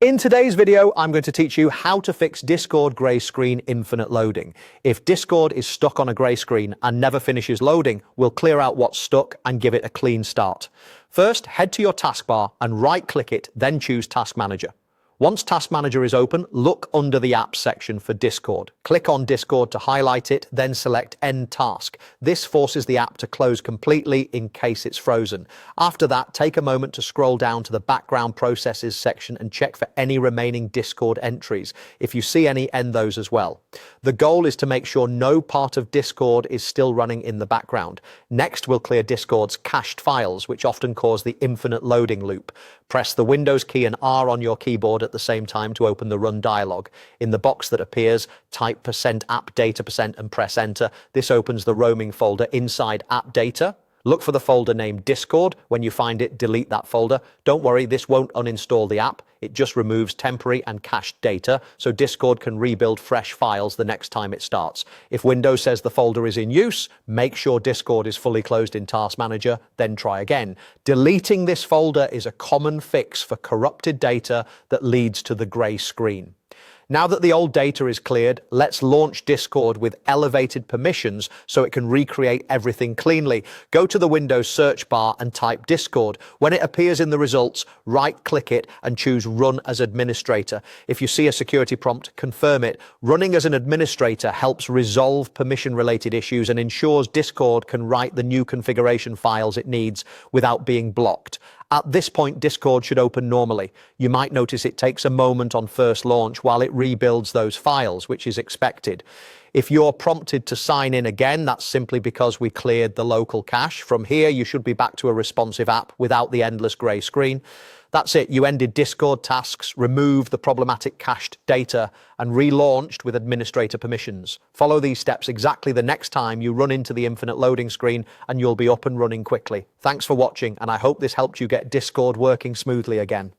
In today's video, I'm going to teach you how to fix Discord grey screen infinite loading. If Discord is stuck on a grey screen and never finishes loading, we'll clear out what's stuck and give it a clean start. First, head to your taskbar and right-click it, then choose Task Manager. Once Task Manager is open, look under the Apps section for Discord. Click on Discord to highlight it, then select End Task. This forces the app to close completely in case it's frozen. After that, take a moment to scroll down to the Background Processes section and check for any remaining Discord entries. If you see any, end those as well. The goal is to make sure no part of Discord is still running in the background. Next, we'll clear Discord's cached files, which often cause the infinite loading loop. Press the Windows key and R on your keyboard at the same time to open the Run dialog. In the box that appears, type %appdata% and press Enter. This opens the roaming folder inside App Data. Look for the folder named Discord. When you find it, delete that folder. Don't worry, this won't uninstall the app. It just removes temporary and cached data, so Discord can rebuild fresh files the next time it starts. If Windows says the folder is in use, make sure Discord is fully closed in Task Manager, then try again. Deleting this folder is a common fix for corrupted data that leads to the grey screen. Now that the old data is cleared, let's launch Discord with elevated permissions so it can recreate everything cleanly. Go to the Windows search bar and type Discord. When it appears in the results, right-click it and choose Run as Administrator. If you see a security prompt, confirm it. Running as an administrator helps resolve permission-related issues and ensures Discord can write the new configuration files it needs without being blocked. At this point, Discord should open normally. You might notice it takes a moment on first launch while it rebuilds those files, which is expected. If you're prompted to sign in again, that's simply because we cleared the local cache. From here, you should be back to a responsive app without the endless grey screen. That's it. You ended Discord tasks, removed the problematic cached data, and relaunched with administrator permissions. Follow these steps exactly the next time you run into the infinite loading screen, and you'll be up and running quickly. Thanks for watching, and I hope this helped you get Discord working smoothly again.